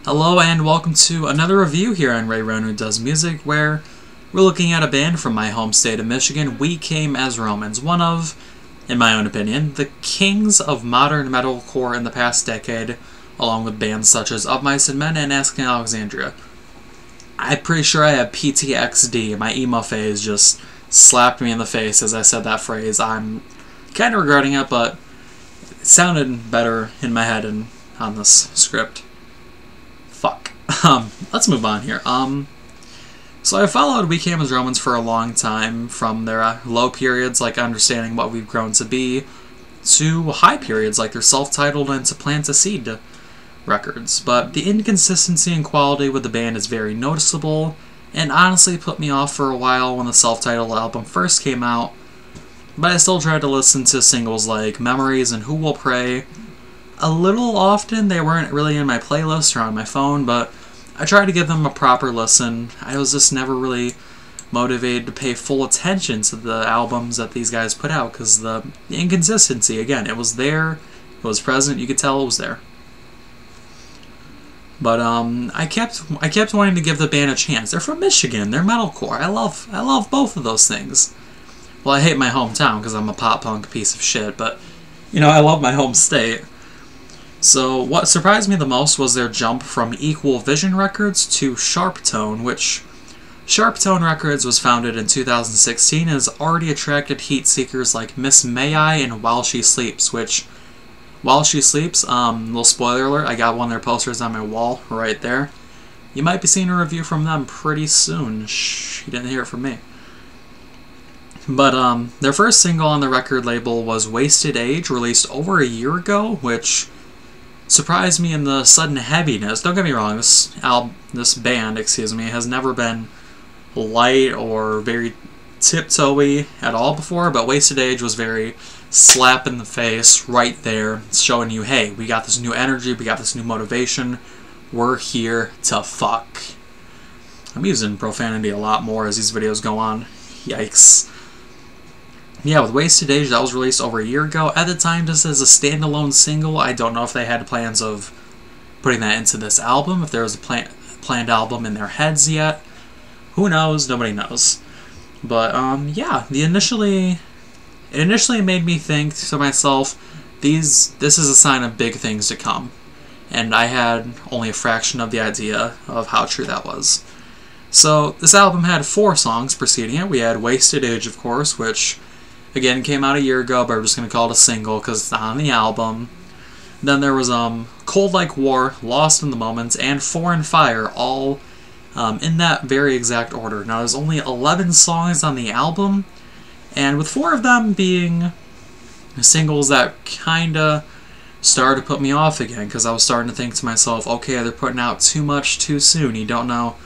Hello and welcome to another review here on Ray Ronu Does Music, where we're looking at a band from my home state of Michigan, We Came as Romans, one of, in my own opinion, the kings of modern metalcore in the past decade, along with bands such as Of Mice and Men and Asking Alexandria. I'm pretty sure I have PTXD, my emo phase just slapped me in the face as I said that phrase. I'm kind of regretting it, but it sounded better in my head and on this script. Fuck. Let's move on here. So I followed We Came as Romans for a long time, from their low periods, like Understanding What We've Grown to Be, to high periods, like their self-titled and To Plant a Seed records. But the inconsistency in quality with the band is very noticeable, and honestly put me off for a while when the self-titled album first came out, but I still tried to listen to singles like Memories and Who Will Pray. A little often. They weren't really in my playlist or on my phone, but I tried to give them a proper listen. I was just never really motivated to pay full attention to the albums that these guys put out, because the inconsistency, again, it was there, it was present, you could tell it was there. But I kept wanting to give the band a chance. They're from Michigan, they're metalcore. I love both of those things. Well, I hate my hometown because I'm a pop punk piece of shit, but you know, I love my home state. So what surprised me the most was their jump from Equal Vision Records to Sharptone, which Sharptone Records was founded in 2016 and has already attracted heat seekers like Miss May I and While She Sleeps, which, While She Sleeps, little spoiler alert, I got one of their posters on my wall right there. You might be seeing a review from them pretty soon. Shh, you didn't hear it from me. But their first single on the record label was Wasted Age, released over a year ago, which surprised me in the sudden heaviness. Don't get me wrong, this band, has never been light or very tiptoey at all before, but Wasted Age was very slap in the face right there, showing you, hey, we got this new energy, we got this new motivation, we're here to fuck. I'm using profanity a lot more as these videos go on. Yikes. Yeah, with Wasted Age, that was released over a year ago. At the time, just as a standalone single. I don't know if they had plans of putting that into this album, if there was a planned album in their heads yet. Who knows? Nobody knows. But, yeah, it initially made me think to myself, this is a sign of big things to come. And I had only a fraction of the idea of how true that was. So, this album had 4 songs preceding it. We had Wasted Age, of course, which again came out a year ago, but we're just going to call it a single because it's not on the album. Then there was Cold Like War, Lost in the Moments, and Foreign Fire, all in that very exact order. Now there's only 11 songs on the album, and with 4 of them being singles that kinda started to put me off again, because I was starting to think to myself, okay, they're putting out too much too soon. You don't know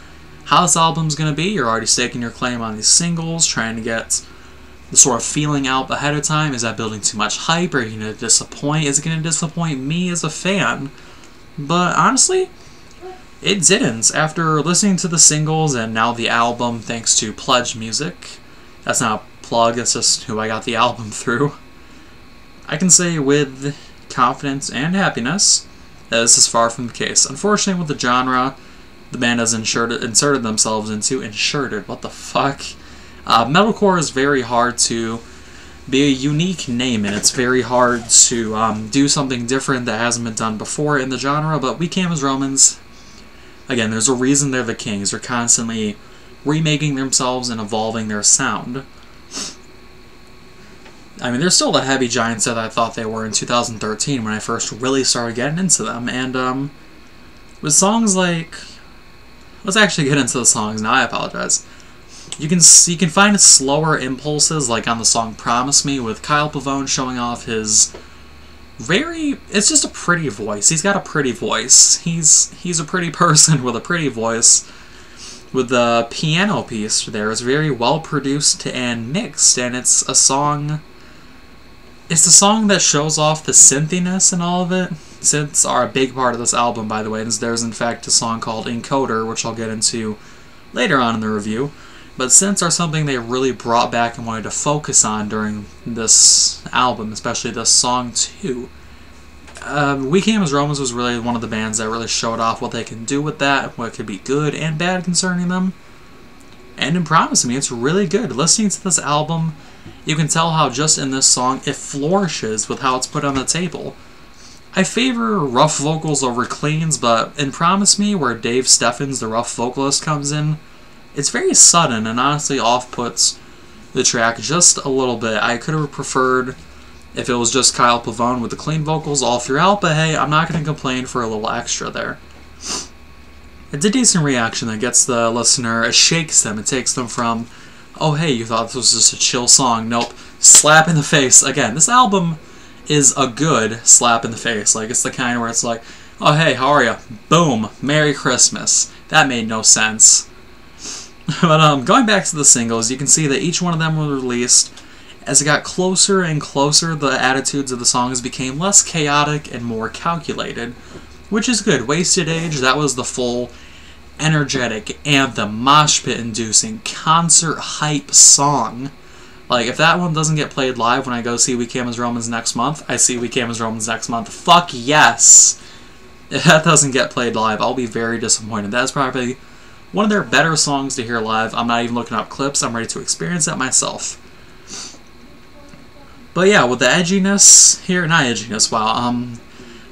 how this album's going to be. You're already staking your claim on these singles, trying to get the sort of feeling out ahead of time. Is that building too much hype? Are you going to disappoint? Is it going to disappoint me as a fan? But honestly, it didn't. After listening to the singles and now the album, thanks to Pledge Music, that's not a plug, that's just who I got the album through, I can say with confidence and happiness that this is far from the case. Unfortunately, with the genre the band has inserted themselves into, what the fuck? Metalcore is very hard to be a unique name, and it's very hard to do something different that hasn't been done before in the genre, but We Came as Romans, again, there's a reason they're the kings. They're constantly remaking themselves and evolving their sound. I mean, they're still the heavy giants that I thought they were in 2013 when I first really started getting into them, and with songs like... Let's actually get into the songs now, I apologize. You can find slower impulses, like on the song Promise Me, with Kyle Pavone showing off his it's just a pretty voice. He's got a pretty voice. He's a pretty person with a pretty voice. With the piano piece there, it's very well produced and mixed, and it's a song that shows off the synthiness and all of it. Synths are a big part of this album, by the way. There's in fact a song called Encoder, which I'll get into later on in the review. But synths are something they really brought back and wanted to focus on during this album, especially this song 2. We Came as Romans was really one of the bands that really showed off what they can do with that, what could be good and bad concerning them. And in Promise Me, it's really good. Listening to this album, you can tell how just in this song it flourishes with how it's put on the table. I favor rough vocals over cleans, but in Promise Me, where Dave Steffens, the rough vocalist, comes in, it's very sudden and honestly off-puts the track just a little bit. I could have preferred if it was just Kyle Pavone with the clean vocals all throughout, but hey, I'm not going to complain for a little extra there. It's a decent reaction that gets the listener, it shakes them, it takes them from, oh hey, you thought this was just a chill song, nope, slap in the face. Again, this album is a good slap in the face. Like, it's the kind where it's like, oh hey, how are you? Boom, Merry Christmas. That made no sense. But going back to the singles, you can see that each one of them were released. As it got closer and closer, the attitudes of the songs became less chaotic and more calculated, which is good. Wasted Age, that was the full, energetic, anthem, mosh pit-inducing, concert hype song. Like, if that one doesn't get played live when I go see We Came as Romans next month, I see We Came as Romans next month. Fuck yes! If that doesn't get played live, I'll be very disappointed. That's probably one of their better songs to hear live. I'm not even looking up clips. I'm ready to experience that myself. But yeah, with the edginess here, not edginess, wow,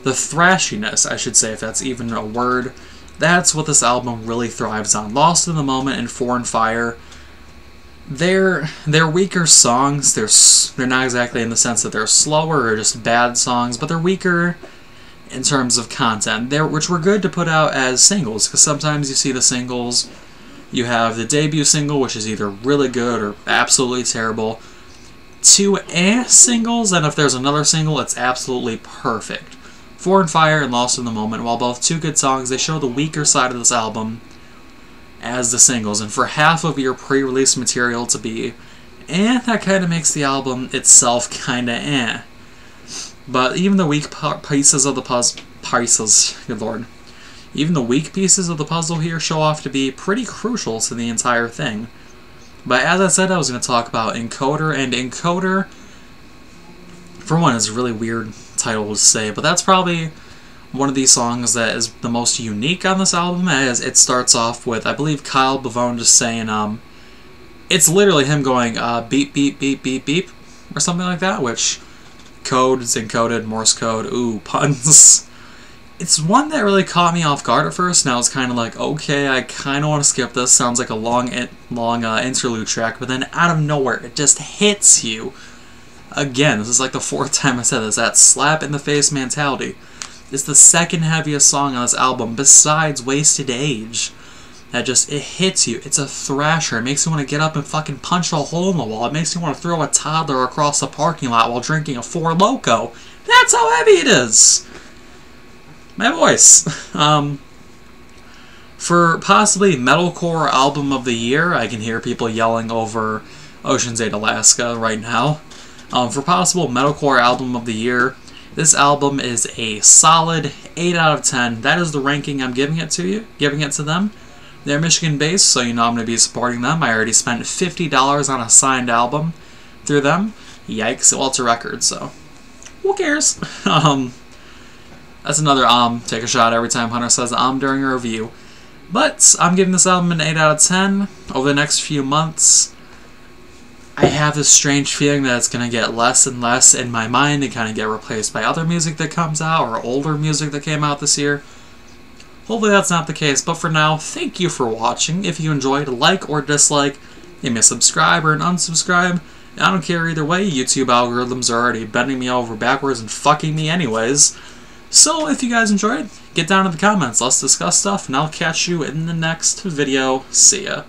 the thrashiness, I should say, if that's even a word, that's what this album really thrives on. Lost in the Moment and Foreign Fire, they're weaker songs. They're not exactly in the sense that they're slower or just bad songs, but they're weaker in terms of content, which were good to put out as singles, because sometimes you see the singles, you have the debut single, which is either really good or absolutely terrible, two singles, and if there's another single, it's absolutely perfect. Foreign Fire and Lost in the Moment, while both two good songs, they show the weaker side of this album as the singles, and for half of your pre-release material to be that kind of makes the album itself kinda But even the weak pieces of the puzzle, good lord, even the weak pieces of the puzzle here show off to be pretty crucial to the entire thing. But as I said, I was going to talk about Encoder, and Encoder, for one, is a really weird title to say, but that's probably one of these songs that is the most unique on this album, as it starts off with, I believe, Kyle Pavone just saying, it's literally him going, beep, beep, beep, beep, beep, or something like that, which, code, it's encoded, Morse code, ooh, puns. It's one that really caught me off guard at first. Now it's kind of like, okay, I kind of want to skip this. Sounds like a long interlude track, but then out of nowhere, it just hits you. Again, this is like the fourth time I said this, that slap in the face mentality. It's the second heaviest song on this album, besides Wasted Age. That just, it hits you. It's a thrasher. It makes you want to get up and fucking punch a hole in the wall. It makes you want to throw a toddler across the parking lot while drinking a Four Loko. That's how heavy it is. My voice. For possibly Metalcore Album of the Year, I can hear people yelling over Ocean's 8 Alaska right now. For possible Metalcore Album of the Year, this album is a solid 8 out of 10. That is the ranking I'm giving it to them. They're Michigan-based, so you know I'm going to be supporting them. I already spent $50 on a signed album through them. Yikes, well, it's a record, so who cares? That's another take a shot every time Hunter says during a review. But I'm giving this album an 8 out of 10. Over the next few months, I have this strange feeling that it's going to get less and less in my mind and kind of get replaced by other music that comes out or older music that came out this year. Hopefully that's not the case, but for now, thank you for watching. If you enjoyed, like or dislike, give me a subscribe or an unsubscribe. I don't care either way, YouTube algorithms are already bending me over backwards and fucking me anyways. So if you guys enjoyed, get down in the comments, let's discuss stuff, and I'll catch you in the next video. See ya.